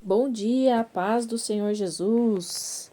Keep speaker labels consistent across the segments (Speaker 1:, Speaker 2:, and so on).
Speaker 1: Bom dia, a paz do Senhor Jesus.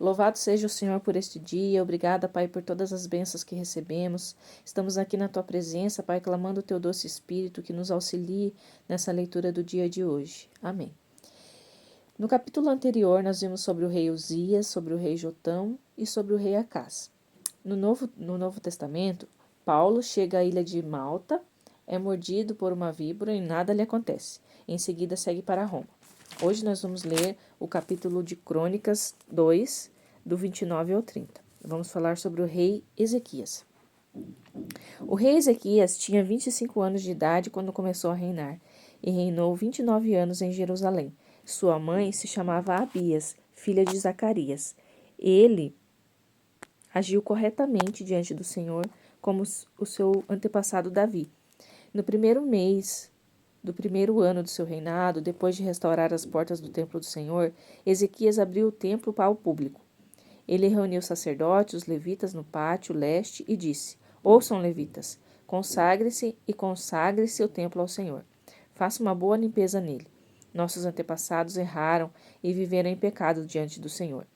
Speaker 1: Louvado seja o Senhor por este dia. Obrigada, Pai, por todas as bênçãos que recebemos. Estamos aqui na Tua presença, Pai, clamando o Teu doce Espírito que nos auxilie nessa leitura do dia de hoje. Amém. No capítulo anterior, nós vimos sobre o rei Uzias, sobre o rei Jotão e sobre o rei Acás. No Novo Testamento, Paulo chega à ilha de Malta, é mordido por uma víbora e nada lhe acontece. Em seguida, segue para Roma. Hoje nós vamos ler o capítulo de Crônicas 2, do 29 ao 30. Vamos falar sobre o rei Ezequias. O rei Ezequias tinha 25 anos de idade quando começou a reinar, e reinou 29 anos em Jerusalém. Sua mãe se chamava Abias, filha de Zacarias. Ele agiu corretamente diante do Senhor, como o seu antepassado Davi. No primeiro mês do primeiro ano do seu reinado, depois de restaurar as portas do templo do Senhor, Ezequias abriu o templo para o público. Ele reuniu os sacerdotes, os levitas no pátio leste e disse: Ouçam, levitas, consagre-se o templo ao Senhor. Faça uma boa limpeza nele. Nossos antepassados erraram e viveram em pecado diante do Senhor.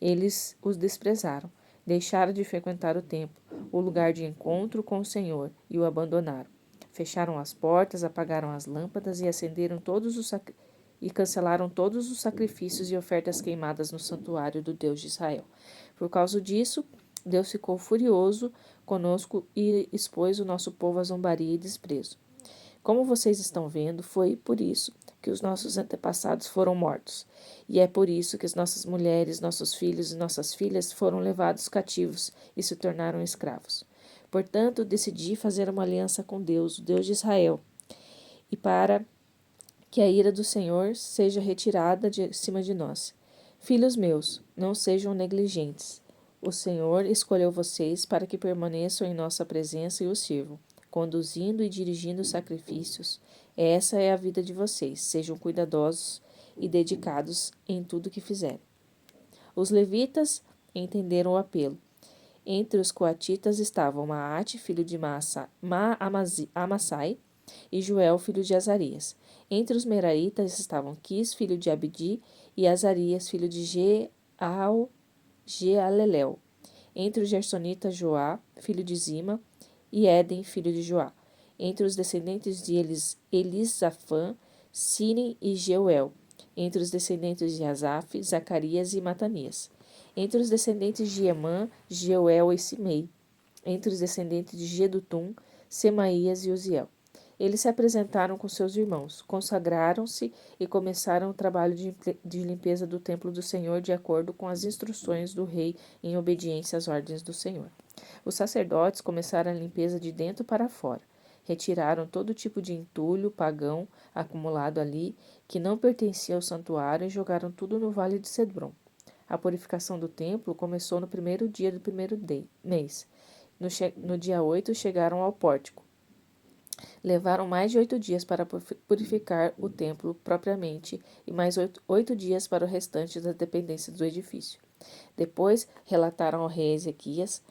Speaker 1: Eles os desprezaram, deixaram de frequentar o templo, o lugar de encontro com o Senhor, e o abandonaram. Fecharam as portas, apagaram as lâmpadas e acenderam e cancelaram todos os sacrifícios e ofertas queimadas no santuário do Deus de Israel. Por causa disso, Deus ficou furioso conosco e expôs o nosso povo à zombaria e desprezo. Como vocês estão vendo, foi por isso que os nossos antepassados foram mortos. E é por isso que as nossas mulheres, nossos filhos e nossas filhas foram levados cativos e se tornaram escravos. Portanto, decidi fazer uma aliança com Deus, o Deus de Israel, e para que a ira do Senhor seja retirada de cima de nós. Filhos meus, não sejam negligentes. O Senhor escolheu vocês para que permaneçam em nossa presença e o sirvam, conduzindo e dirigindo sacrifícios. Essa é a vida de vocês. Sejam cuidadosos e dedicados em tudo que fizerem. Os levitas entenderam o apelo. Entre os coatitas estavam Maate, filho de Amassai, e Joel, filho de Azarias. Entre os meraritas estavam Quis, filho de Abdi, e Azarias, filho de Jealelel. Entre os gersonitas, Joá, filho de Zima, e Éden, filho de Joá. Entre os descendentes de Elisafã, Sinem e Jeuel. Entre os descendentes de Asaf, Zacarias e Matanias. Entre os descendentes de Emã, Jeuel e Simei. Entre os descendentes de Gedutum, Semaías e Uziel. Eles se apresentaram com seus irmãos, consagraram-se e começaram o trabalho de limpeza do templo do Senhor de acordo com as instruções do rei em obediência às ordens do Senhor. Os sacerdotes começaram a limpeza de dentro para fora. Retiraram todo tipo de entulho pagão acumulado ali, que não pertencia ao santuário, e jogaram tudo no vale de Cedron. A purificação do templo começou no primeiro dia do primeiro mês. No dia 8, chegaram ao pórtico. Levaram mais de 8 dias para purificar o templo propriamente e mais 8 dias para o restante das dependências do edifício. Depois relataram ao rei Ezequias: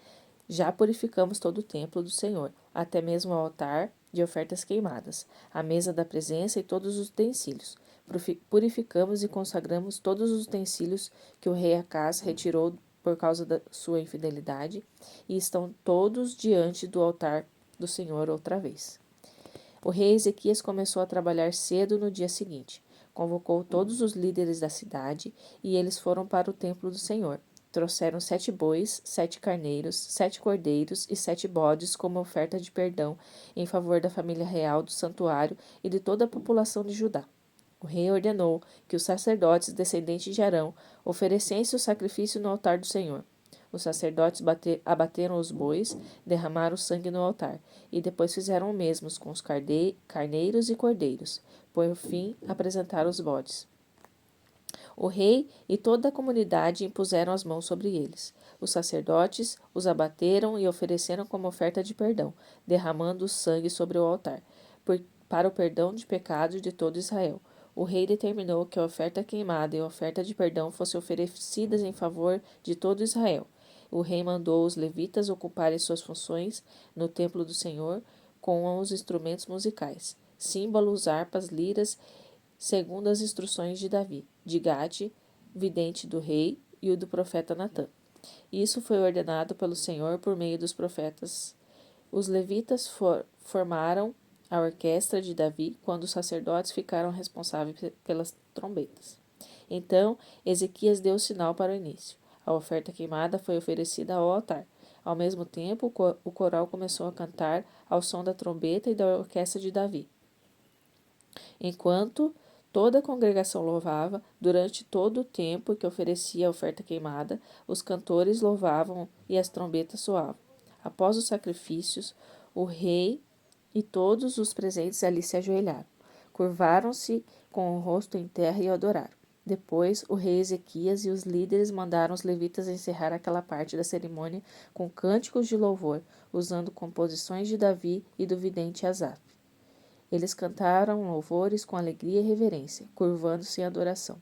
Speaker 1: Já purificamos todo o templo do Senhor, até mesmo o altar de ofertas queimadas, a mesa da presença e todos os utensílios. Purificamos e consagramos todos os utensílios que o rei Acás retirou por causa da sua infidelidade, e estão todos diante do altar do Senhor outra vez. O rei Ezequias começou a trabalhar cedo no dia seguinte. Convocou todos os líderes da cidade e eles foram para o templo do Senhor. Trouxeram 7 bois, 7 carneiros, 7 cordeiros e 7 bodes como oferta de perdão em favor da família real do santuário e de toda a população de Judá. O rei ordenou que os sacerdotes descendentes de Arão oferecessem o sacrifício no altar do Senhor. Os sacerdotes abateram os bois, derramaram o sangue no altar, e depois fizeram o mesmo com os carneiros e cordeiros. Por fim, apresentaram os bodes. O rei e toda a comunidade impuseram as mãos sobre eles. Os sacerdotes os abateram e ofereceram como oferta de perdão, derramando o sangue sobre o altar, para o perdão de pecados de todo Israel. O rei determinou que a oferta queimada e a oferta de perdão fossem oferecidas em favor de todo Israel. O rei mandou os levitas ocuparem suas funções no templo do Senhor com os instrumentos musicais, símbolos, harpas, liras segundo as instruções de Davi, de Gade, vidente do rei, e o do profeta Natã. Isso foi ordenado pelo Senhor por meio dos profetas. Os levitas formaram a orquestra de Davi quando os sacerdotes ficaram responsáveis pelas trombetas. Então, Ezequias deu o sinal para o início. A oferta queimada foi oferecida ao altar. Ao mesmo tempo, o coral começou a cantar ao som da trombeta e da orquestra de Davi. Enquanto toda a congregação louvava, durante todo o tempo que oferecia a oferta queimada, os cantores louvavam e as trombetas soavam. Após os sacrifícios, o rei e todos os presentes ali se ajoelharam. Curvaram-se com o rosto em terra e o adoraram. Depois, o rei Ezequias e os líderes mandaram os levitas encerrar aquela parte da cerimônia com cânticos de louvor, usando composições de Davi e do vidente Asaf. Eles cantaram louvores com alegria e reverência, curvando-se em adoração.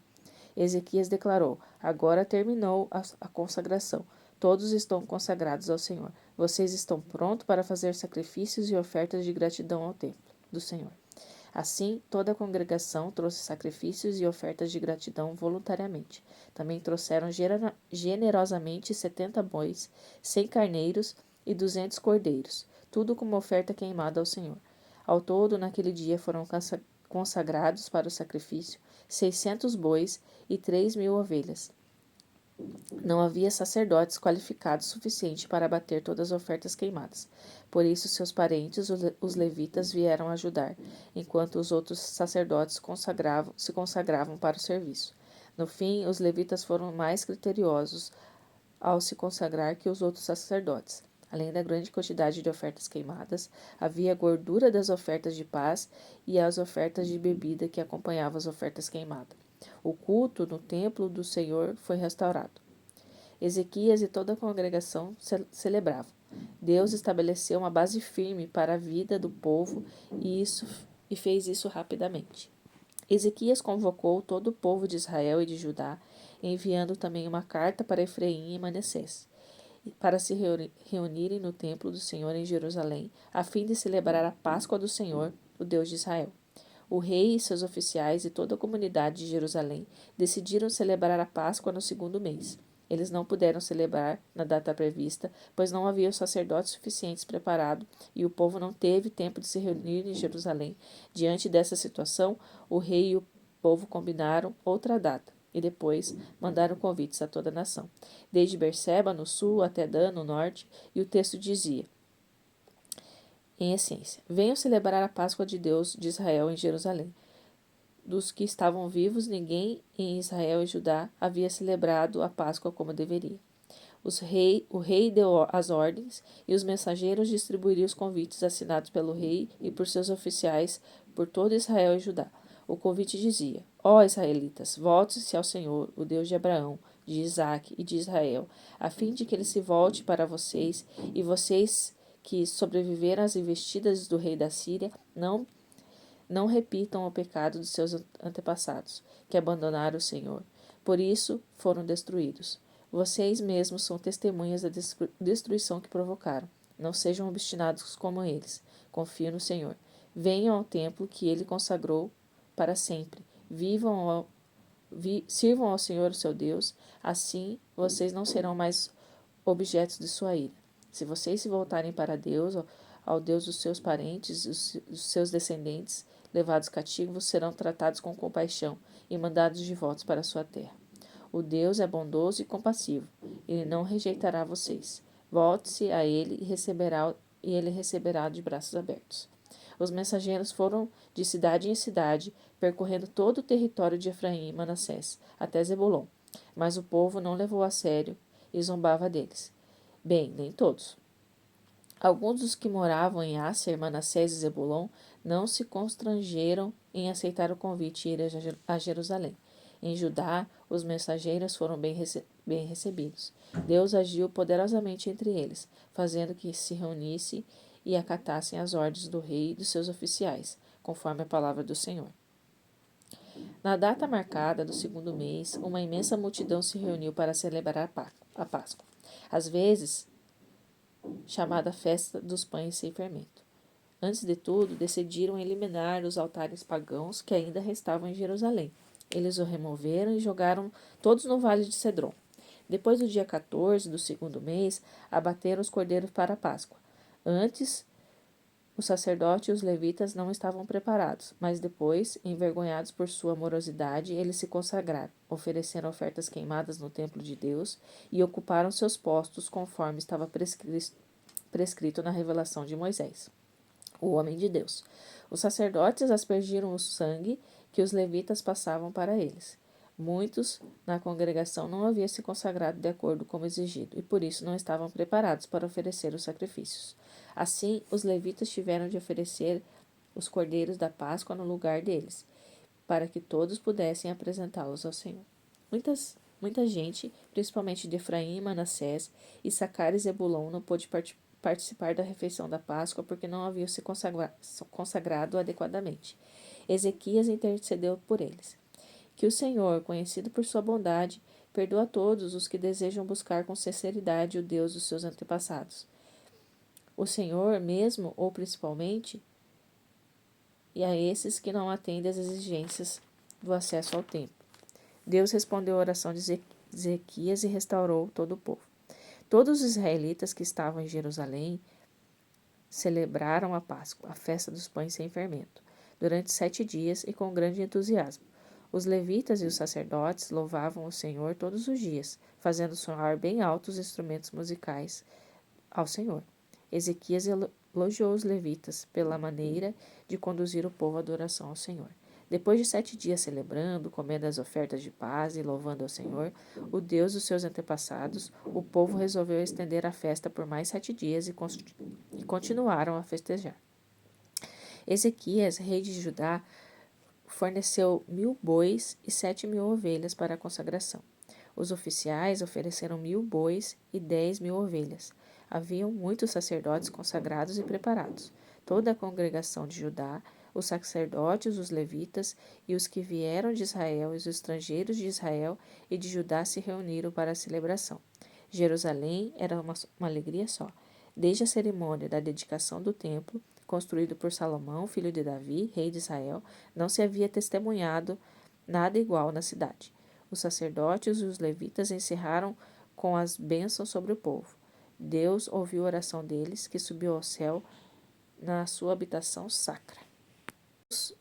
Speaker 1: Ezequias declarou: Agora terminou a consagração. Todos estão consagrados ao Senhor. Vocês estão prontos para fazer sacrifícios e ofertas de gratidão ao templo do Senhor. Assim, toda a congregação trouxe sacrifícios e ofertas de gratidão voluntariamente. Também trouxeram generosamente 70 bois, 100 carneiros e 200 cordeiros, tudo como oferta queimada ao Senhor. Ao todo, naquele dia foram consagrados para o sacrifício 600 bois e 3.000 ovelhas. Não havia sacerdotes qualificados suficiente para abater todas as ofertas queimadas. Por isso, seus parentes, os levitas, vieram ajudar, enquanto os outros sacerdotes se consagravam para o serviço. No fim, os levitas foram mais criteriosos ao se consagrar que os outros sacerdotes. Além da grande quantidade de ofertas queimadas, havia a gordura das ofertas de paz e as ofertas de bebida que acompanhavam as ofertas queimadas. O culto no templo do Senhor foi restaurado. Ezequias e toda a congregação celebravam. Deus estabeleceu uma base firme para a vida do povo e fez isso rapidamente. Ezequias convocou todo o povo de Israel e de Judá, enviando também uma carta para Efraim e Manassés, para se reunirem no templo do Senhor em Jerusalém, a fim de celebrar a Páscoa do Senhor, o Deus de Israel. O rei e seus oficiais e toda a comunidade de Jerusalém decidiram celebrar a Páscoa no segundo mês. Eles não puderam celebrar na data prevista, pois não havia sacerdotes suficientes preparados e o povo não teve tempo de se reunir em Jerusalém. Diante dessa situação, o rei e o povo combinaram outra data e depois mandaram convites a toda a nação, desde Berseba, no sul, até Dan, no norte, e o texto dizia, em essência: venham celebrar a Páscoa de Deus de Israel em Jerusalém. Dos que estavam vivos, ninguém em Israel e Judá havia celebrado a Páscoa como deveria. O rei deu as ordens e os mensageiros distribuiriam os convites assinados pelo rei e por seus oficiais por todo Israel e Judá. O convite dizia: Ó israelitas, volte-se ao Senhor, o Deus de Abraão, de Isaque e de Israel, a fim de que ele se volte para vocês, e vocês que sobreviveram às investidas do rei da Síria não repitam o pecado dos seus antepassados, que abandonaram o Senhor. Por isso foram destruídos. Vocês mesmos são testemunhas da destruição que provocaram. Não sejam obstinados como eles. Confiem no Senhor. Venham ao templo que ele consagrou para sempre. Sirvam ao Senhor, o seu Deus. Assim, vocês não serão mais objetos de sua ira. Se vocês se voltarem para Deus, ao Deus dos seus parentes, os seus descendentes, levados cativos, serão tratados com compaixão e mandados de volta para a sua terra. O Deus é bondoso e compassivo. Ele não rejeitará vocês. Volte-se a ele e ele receberá de braços abertos. Os mensageiros foram de cidade em cidade, percorrendo todo o território de Efraim e Manassés, até Zebulon. Mas o povo não levou a sério e zombava deles. Bem, nem todos. Alguns dos que moravam em Asser, Manassés e Zebulon não se constrangeram em aceitar o convite e ir a Jerusalém. Em Judá, os mensageiros foram bem recebidos. Deus agiu poderosamente entre eles, fazendo que se reunissem e acatassem as ordens do rei e dos seus oficiais, conforme a palavra do Senhor. Na data marcada do segundo mês, uma imensa multidão se reuniu para celebrar a Páscoa, às vezes chamada Festa dos Pães Sem Fermento. Antes de tudo, decidiram eliminar os altares pagãos que ainda restavam em Jerusalém. Eles o removeram e jogaram todos no vale de Cedron. Depois do dia 14 do segundo mês, abateram os cordeiros para a Páscoa. Antes, o sacerdote e os levitas não estavam preparados, mas depois, envergonhados por sua morosidade, eles se consagraram, ofereceram ofertas queimadas no templo de Deus e ocuparam seus postos conforme estava prescrito na revelação de Moisés, o homem de Deus. Os sacerdotes aspergiram o sangue que os levitas passavam para eles. Muitos na congregação não haviam se consagrado de acordo como exigido, e por isso não estavam preparados para oferecer os sacrifícios. Assim, os levitas tiveram de oferecer os cordeiros da Páscoa no lugar deles, para que todos pudessem apresentá-los ao Senhor. Muita gente, principalmente de Efraim, Manassés, Issacar e Zebulon, não pôde participar da refeição da Páscoa porque não haviam se consagrado adequadamente. Ezequias intercedeu por eles. Que o Senhor, conhecido por sua bondade, perdoa a todos os que desejam buscar com sinceridade o Deus dos seus antepassados. O Senhor, mesmo ou principalmente, e a esses que não atendem às exigências do acesso ao templo. Deus respondeu a oração de Ezequias e restaurou todo o povo. Todos os israelitas que estavam em Jerusalém celebraram a Páscoa, a festa dos pães sem fermento, durante 7 dias e com grande entusiasmo. Os levitas e os sacerdotes louvavam o Senhor todos os dias, fazendo soar bem alto os instrumentos musicais ao Senhor. Ezequias elogiou os levitas pela maneira de conduzir o povo à adoração ao Senhor. Depois de 7 dias celebrando, comendo as ofertas de paz e louvando ao Senhor, o Deus dos seus antepassados, o povo resolveu estender a festa por mais 7 dias e continuaram a festejar. Ezequias, rei de Judá, forneceu 1.000 bois e 7.000 ovelhas para a consagração. Os oficiais ofereceram 1.000 bois e 10.000 ovelhas. Haviam muitos sacerdotes consagrados e preparados. Toda a congregação de Judá, os sacerdotes, os levitas e os que vieram de Israel e os estrangeiros de Israel e de Judá se reuniram para a celebração. Jerusalém era uma alegria só. Desde a cerimônia da dedicação do templo, construído por Salomão, filho de Davi, rei de Israel, não se havia testemunhado nada igual na cidade. Os sacerdotes e os levitas encerraram com as bênçãos sobre o povo. Deus ouviu a oração deles, que subiu ao céu na sua habitação sacra.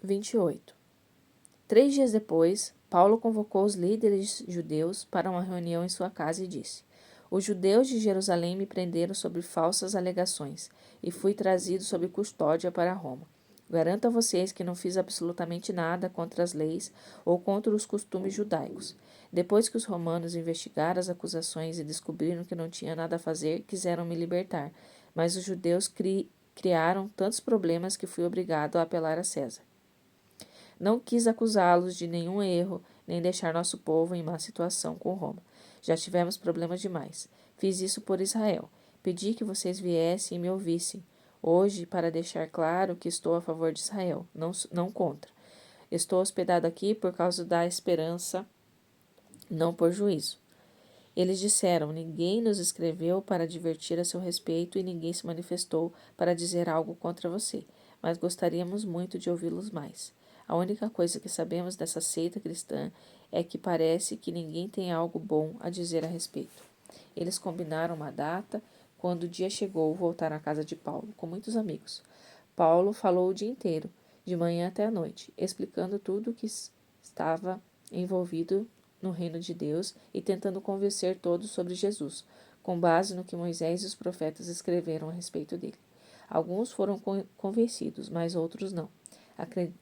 Speaker 1: 28. 3 dias depois, Paulo convocou os líderes judeus para uma reunião em sua casa e disse: Os judeus de Jerusalém me prenderam sob falsas alegações e fui trazido sob custódia para Roma. Garanto a vocês que não fiz absolutamente nada contra as leis ou contra os costumes judaicos. Depois que os romanos investigaram as acusações e descobriram que não tinha nada a fazer, quiseram me libertar, mas os judeus criaram tantos problemas que fui obrigado a apelar a César. Não quis acusá-los de nenhum erro, nem deixar nosso povo em má situação com Roma. Já tivemos problemas demais. Fiz isso por Israel. Pedi que vocês viessem e me ouvissem. Hoje, para deixar claro que estou a favor de Israel, não contra. Estou hospedado aqui por causa da esperança, não por juízo. Eles disseram: Ninguém nos escreveu para advertir a seu respeito e ninguém se manifestou para dizer algo contra você, mas gostaríamos muito de ouvi-los mais. A única coisa que sabemos dessa seita cristã é que parece que ninguém tem algo bom a dizer a respeito. Eles combinaram uma data. Quando o dia chegou, voltaram à casa de Paulo, com muitos amigos. Paulo falou o dia inteiro, de manhã até a noite, explicando tudo o que estava envolvido no reino de Deus e tentando convencer todos sobre Jesus, com base no que Moisés e os profetas escreveram a respeito dele. Alguns foram convencidos, mas outros não.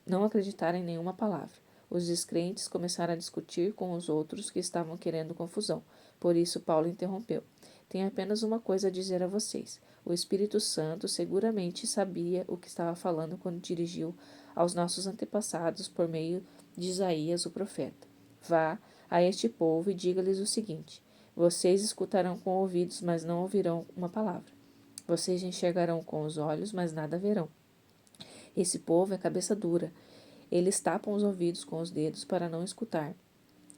Speaker 1: Não acreditaram em nenhuma palavra. Os descrentes começaram a discutir com os outros que estavam querendo confusão. Por isso, Paulo interrompeu. Tenho apenas uma coisa a dizer a vocês. O Espírito Santo seguramente sabia o que estava falando quando dirigiu aos nossos antepassados por meio de Isaías, o profeta. Vá a este povo e diga-lhes o seguinte: Vocês escutarão com ouvidos, mas não ouvirão uma palavra. Vocês enxergarão com os olhos, mas nada verão. Esse povo é cabeça dura. Eles tapam os ouvidos com os dedos para não escutar,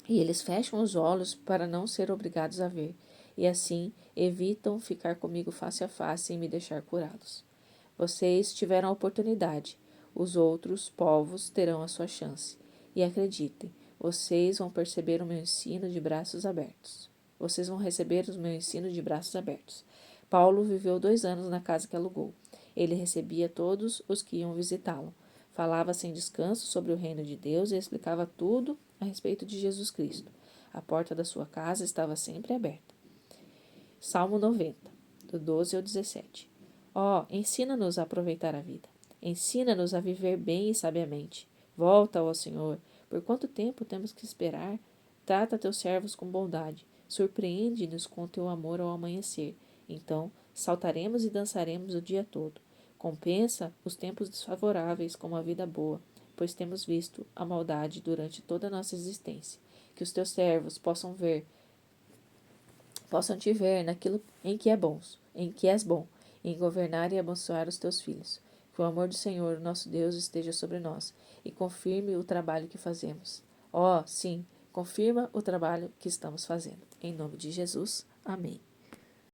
Speaker 1: e eles fecham os olhos para não ser obrigados a ver, e assim evitam ficar comigo face a face e me deixar curá-los. Vocês tiveram a oportunidade. Os outros povos terão a sua chance. E acreditem, vocês vão perceber o meu ensino de braços abertos. Vocês vão receber o meu ensino de braços abertos. Paulo viveu 2 anos na casa que alugou. Ele recebia todos os que iam visitá-lo. Falava sem descanso sobre o reino de Deus e explicava tudo a respeito de Jesus Cristo. A porta da sua casa estava sempre aberta. Salmo 90, do 12 ao 17. Ensina-nos a aproveitar a vida. Ensina-nos a viver bem e sabiamente. Volta, ó Senhor. Por quanto tempo temos que esperar? Trata teus servos com bondade. Surpreende-nos com teu amor ao amanhecer. Então, saltaremos e dançaremos o dia todo. Compensa os tempos desfavoráveis com uma vida boa, pois temos visto a maldade durante toda a nossa existência. Que os teus servos possam te ver naquilo em que és bom, em governar e abençoar os teus filhos. Que o amor do Senhor, nosso Deus, esteja sobre nós e confirme o trabalho que fazemos. Sim, confirma o trabalho que estamos fazendo. Em nome de Jesus. Amém.